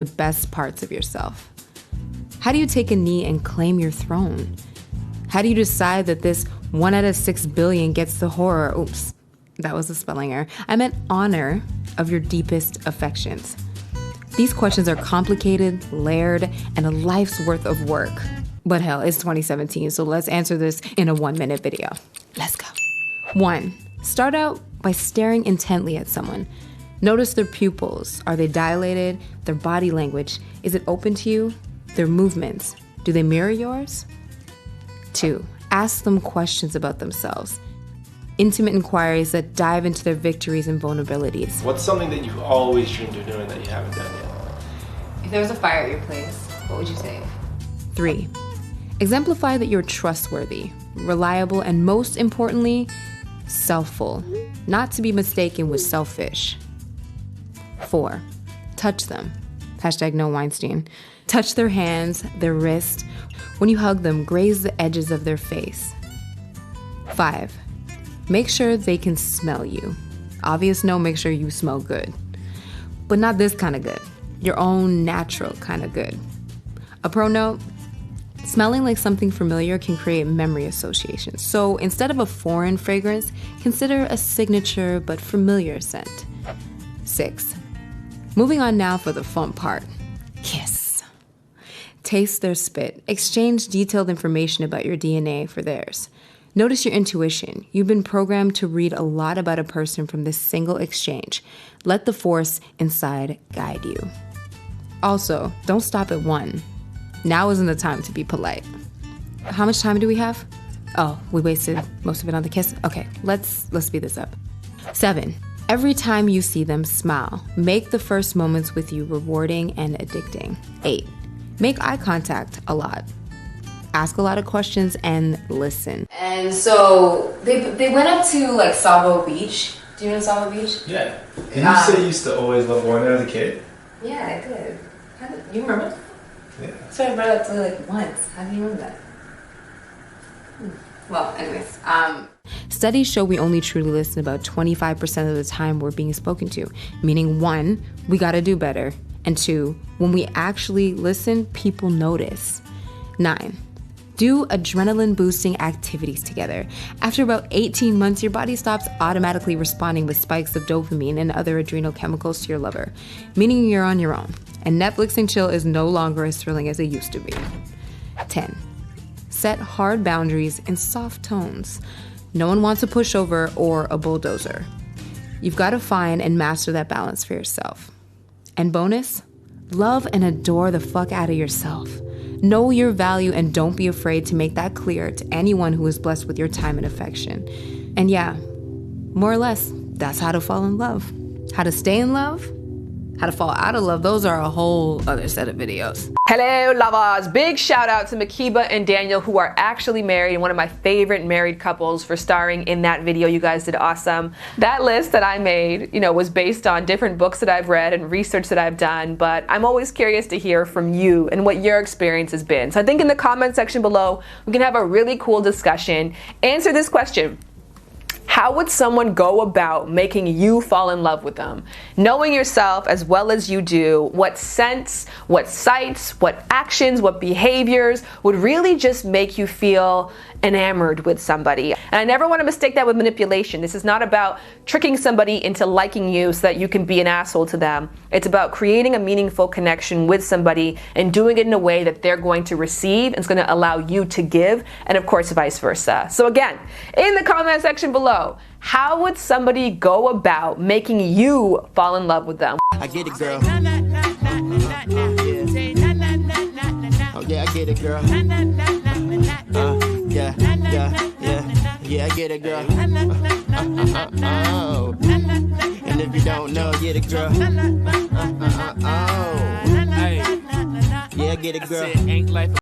the best parts of yourself? How do you take a knee and claim your throne? How do you decide that this 1 out of 6 billion gets the horror? Oops, that was a spelling error. I meant honor of your deepest affections. These questions are complicated, layered, and a life's worth of work. But hell, it's 2017, so let's answer this in a 1-minute video. Let's go. 1. Start out by staring intently at someone. Notice their pupils. Are they dilated? Their body language. Is it open to you? Their movements. Do they mirror yours? 2. Ask them questions about themselves. Intimate inquiries that dive into their victories and vulnerabilities. What's something that you've always dreamed of doing that you haven't done yet? If there was a fire at your place, what would you save? 3. Exemplify that you're trustworthy, reliable, and most importantly, selfful, not to be mistaken with selfish. 4. Touch them. Hashtag no Weinstein. Touch their hands, their wrist. When you hug them, graze the edges of their face. 5. Make sure they can smell you. Obvious no, make sure you smell good. But not this kind of good. Your own natural kind of good. A pro note, smelling like something familiar can create memory associations. So instead of a foreign fragrance, consider a signature but familiar scent. 6. Moving on now for the fun part. Kiss. Taste their spit. Exchange detailed information about your DNA for theirs. Notice your intuition. You've been programmed to read a lot about a person from this single exchange. Let the force inside guide you. Also, don't stop at 1. Now isn't the time to be polite. How much time do we have? Oh, we wasted most of it on the kiss? Okay, let's speed this up. 7. Every time you see them, smile. Make the first moments with you rewarding and addicting. 8. Make eye contact a lot. Ask a lot of questions and listen. And so they went up to like Sabo Beach. Do you know Sabo Beach? Yeah. And you say you used to always love Warner as a kid? Yeah, I did. You remember? Yeah. So I brought it up to like once. How do you remember that? Well, anyways. Studies show we only truly listen about 25% of the time we're being spoken to, meaning 1, we gotta do better, and 2, when we actually listen, people notice. 9. Do adrenaline-boosting activities together. After about 18 months, your body stops automatically responding with spikes of dopamine and other adrenal chemicals to your lover, meaning you're on your own, and Netflix and chill is no longer as thrilling as it used to be. 10. Set hard boundaries in soft tones. No one wants a pushover or a bulldozer. You've got to find and master that balance for yourself. And bonus, love and adore the fuck out of yourself. Know your value and don't be afraid to make that clear to anyone who is blessed with your time and affection. And yeah, more or less, that's how to fall in love. How to stay in love, how to fall out of love, those are a whole other set of videos. Hello lovers, big shout out to Makiba and Daniel, who are actually married and one of my favorite married couples, for starring in that video. You guys did awesome. That list that I made, was based on different books that I've read and research that I've done, but I'm always curious to hear from you and what your experience has been. So I think in the comment section below, we can have a really cool discussion. Answer this question. How would someone go about making you fall in love with them? Knowing yourself as well as you do, what scents, what sights, what actions, what behaviors would really just make you feel enamored with somebody. And I never want to mistake that with manipulation. This is not about tricking somebody into liking you so that you can be an asshole to them. It's about creating a meaningful connection with somebody and doing it in a way that they're going to receive and it's going to allow you to give, and of course vice versa. So again, in the comment section below, how would somebody go about making you fall in love with them? I get it, girl. Oh yeah, I get it, girl. Yeah, I get it, girl. Oh. And if you don't know, get it, girl. Oh. Yeah, I get it, girl. Ain't life